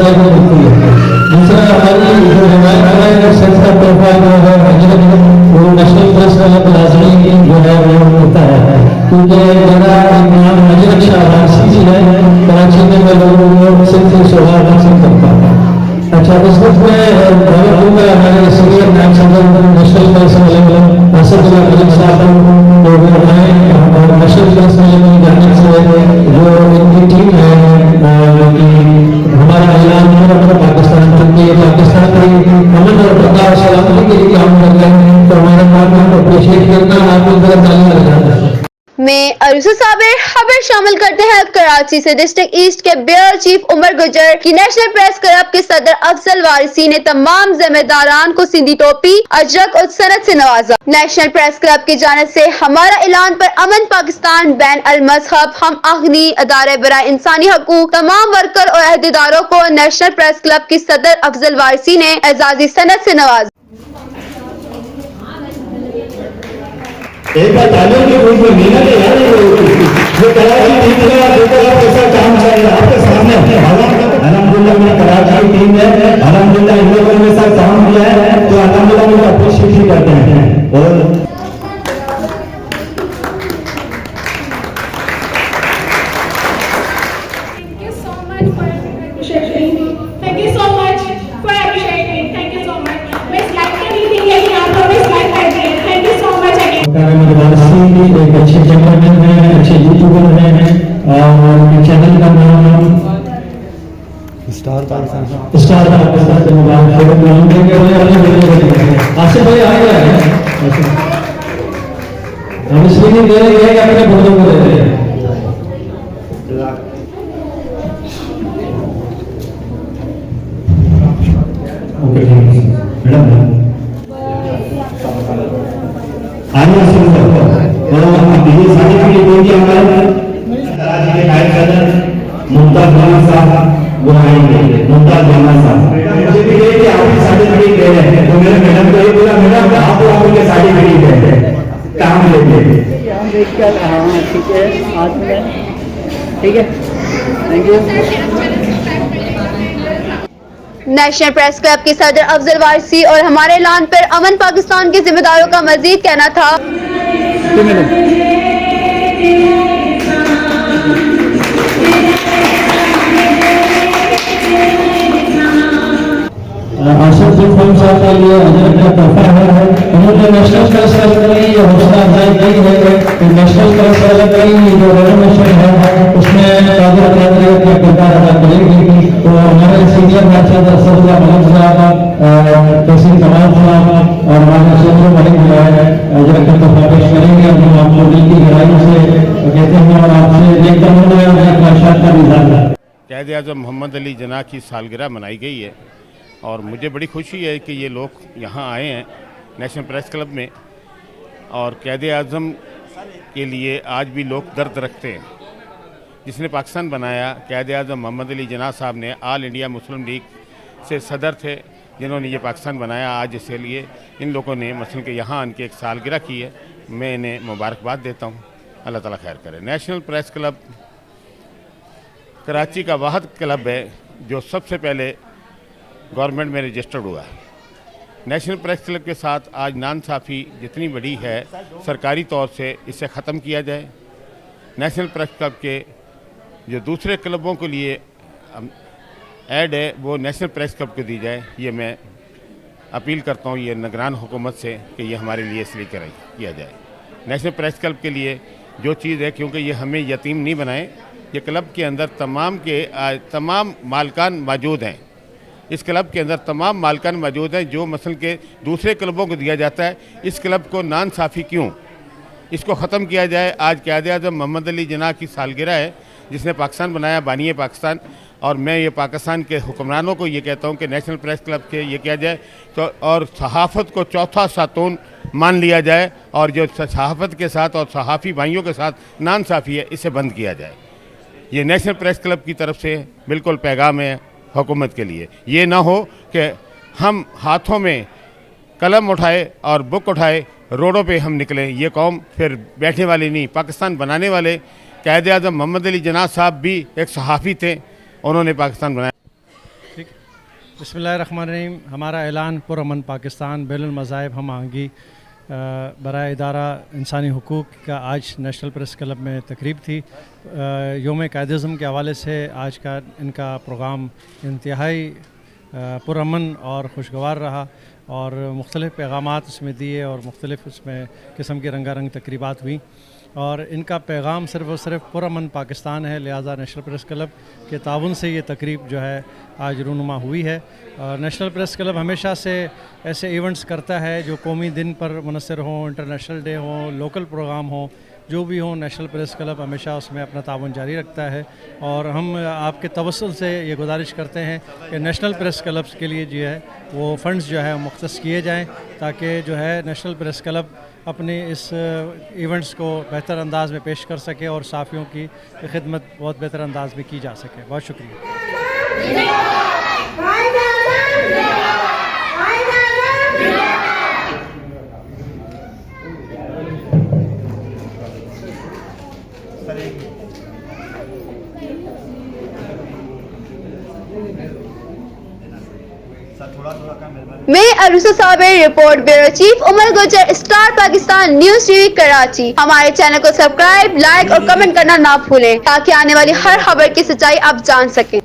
वाले को मिलती है। दूसरा हमारी जो हमारे संस्था तोहफा जो है वो नेशनल प्रेस क्लब लाजमी जो है वो होता है, क्योंकि मेरा नाम हजरत शाहबाजी जी है, कराची में मैं लोगों को सिर्फ सौगात हासिल करता हूँ। अच्छा, इस वक्त मैं दावत दूंगा हमारे सीनियर नायब सदर national press club Asadullah Malik साहब को, जो हमारे नेशनल प्रेस क्लब की जानिब से जो इनकी टीम है हमारा ऐलान है पाकिस्तान के पाकिस्तान की अमन और बरकरार सलामती के लिए काम कर रहे हैं, तो हमारा काम को अप्रिशिएट करना आपको जरा ताली बजाना है। में अरूसा साबिर खबर शामिल करते हैं कराची से। डिस्ट्रिक्ट ईस्ट के ब्यूरो चीफ उमर गुजर की नेशनल प्रेस क्लब के सदर अफजल वारिसी ने तमाम जिम्मेदारान को सिंधी टोपी अजरक और सनत से नवाजा। नेशनल प्रेस क्लब की जानिब से हमारा ऐलान पर अमन पाकिस्तान बैन अल मजहब हम आखनी अदारे बराए इंसानी हकूक तमाम वर्कर और अहदेदारों को नेशनल प्रेस क्लब की सदर अफजल वारिसी ने एजाजी सनत से नवाजा। एक बार तालियों की गूंज में मेहनत है यार, जो कराची टीम का देखो आप कैसा काम चल रहा है आपके सामने। अल्हम्दुलिल्लाह मेरी कराची टीम है, अल्हम्दुलिल्लाह इन लोगों ने साथ काम किया है, तो अल्हम्दुलिल्लाह उनको अप्रिशिएट भी करते हैं। और एक अच्छे कैमरामैन हैं, अच्छे यूट्यूबर हैं, और चैनल का नाम स्टार पाकिस्तान से मुबारक आसिफ भाई आ गया है। हम इसलिए नहीं दे रहे हैं, अपने बंदों को दे रहे हैं। ओके मैडम ये सारी चीजें कोई भी हमारे कराची के नायब सदर मुमताज जमान साहब वो आएंगे। मुमताज जमान साहब मुझे भी ये कि आप सर्टिफिकेट दे रहे हैं, तो मेरे मैडम को ये बोला मैडम आप लोग मुझे सर्टिफिकेट दे रहे हैं काम लेके हम देखकर। हाँ ठीक है, आज में ठीक है, thank you. National press club के सदर अफजल वारिसी और हमारे ऐलान पर अमन पाकिस्तान के जिम्मेदारों का मजीद कहना था। आसिफ साहब के लिए हजरत का तोहफा है, उन्होंने नेशनल प्रेस क्लब के लिए ये हौसला अफजाई की है कि नेशनल प्रेस क्लब की जो रेनोवेशन है उसमें कादिर कादरियत का किरदार अदा करेगी। तो हमारे सीनियर नायब सदर असदुल्लाह मलिक साहब, तहसील कमाल साहब और हमारे सदर मलिक जो है हजरत का तोहफा पेश करेंगे। और हम आपको दिल की गहराई से कहते हैं और आपसे देखता हूँ का मिजाज। क़ायद आज़म मोहम्मद अली जिन्ना की सालगिरह मनाई गई है और मुझे बड़ी खुशी है कि ये लोग यहाँ आए हैं नेशनल प्रेस क्लब में, और क़ायद आज़म के लिए आज भी लोग दर्द रखते हैं। जिसने पाकिस्तान बनाया क़ायद आज़म मोहम्मद अली जिन्ना साहब ने ऑल इंडिया मुस्लिम लीग से सदर थे, जिन्होंने ये पाकिस्तान बनाया। आज इसके लिए इन लोगों ने मसलन के यहाँ आन के एक सालगिरह की है, मैं इन्हें मुबारकबाद देता हूँ। अल्लाह ताला खैर करे। नेशनल प्रेस क्लब कराची का वाहिद क्लब है जो सबसे पहले गवर्नमेंट में रजिस्टर्ड हुआ है। नेशनल प्रेस क्लब के साथ आज नाइंसाफ़ी जितनी बड़ी है सरकारी तौर से इसे ख़त्म किया जाए। नेशनल प्रेस क्लब के जो दूसरे क्लबों के लिए ऐड है वो नेशनल प्रेस क्लब को दी जाए। ये मैं अपील करता हूँ ये निगरान हुकूमत से कि ये हमारे लिए इसलिए किया जाए। नेशनल प्रेस क्लब के लिए जो चीज़ है, क्योंकि ये हमें यतीम नहीं बनाए, ये क्लब के अंदर तमाम मालकान मौजूद हैं। इस क्लब के अंदर तमाम मालकान मौजूद हैं जो मसलन के दूसरे क्लबों को दिया जाता है। इस क्लब को नाइंसाफ़ी क्यों, इसको ख़त्म किया जाए। आज क़ायद आज़म मोहम्मद अली जिन्ना की सालगिरह है जिसने पाकिस्तान बनाया, बानी पाकिस्तान। और मैं ये पाकिस्तान के हुक्मरानों को ये कहता हूँ कि नेशनल प्रेस क्लब के ये किया जाए तो, और सहाफ़त को चौथा सातून मान लिया जाए, और जो सहाफ़त के साथ और सहाफ़ी भाइयों के साथ नाइंसाफ़ी है इसे बंद किया जाए। ये नेशनल प्रेस क्लब की तरफ से बिल्कुल पैगाम है हुकूमत के लिए। ये ना हो कि हम हाथों में कलम उठाए और बुक उठाए रोडों पे हम निकलें। ये कौम फिर बैठने वाली नहीं। पाकिस्तान बनाने वाले क़ायद आज़म मोहम्मद अली जिन्ना साहब भी एक सहाफ़ी थे, उन्होंने पाकिस्तान बनाया। बिस्मिल्लाहिर्रहमानिर्रहीम। हमारा ऐलान पुरअमन पाकिस्तान बैनुल मज़ाहिब हम आहंगी बराए इदारा इंसानी हुकूक़ का आज नेशनल प्रेस क्लब में तकरीब थी। योम कायदिज़्म के हवाले से आज का इनका प्रोग्राम इंतहाई पुरअमन और खुशगवार रहा और मुख्तलिफ़ पैगामात उसमें दिए और मुख्तलिफ़ उसमें किस्म की रंगारंग तकरीबात हुई और इनका पैगाम सिर्फ़ और सिर्फ पुरअमन पाकिस्तान है। लिहाजा नेशनल प्रेस क्लब के ताउन से ये तकरीब जो है आज रूनुमा हुई है। नेशनल प्रेस क्लब हमेशा से ऐसे इवेंट्स करता है जो कौमी दिन पर मुनसर हों, इंटरनेशनल डे हो, लोकल प्रोग्राम हो, जो भी हो, नेशनल प्रेस क्लब हमेशा उसमें अपना ताउन जारी रखता है। और हम आपके तवस्सुल से ये गुजारिश करते हैं कि नेशनल प्रेस क्लब्स के लिए जो है वो फंड्स जो है मुख्तस किए जाएँ ताकि जो है नेशनल प्रेस क्लब अपने इस इवेंट्स को बेहतर अंदाज में पेश कर सके और साफ़ियों की खिदमत बहुत बेहतर अंदाज में की जा सके। बहुत शुक्रिया। मैं Arusa Sabir, report bureau chief Umar Gujar, star Pakistan news TV Karachi. हमारे चैनल को सब्सक्राइब, लाइक और कमेंट करना ना भूलें ताकि आने वाली हर खबर की सच्चाई आप जान सकें।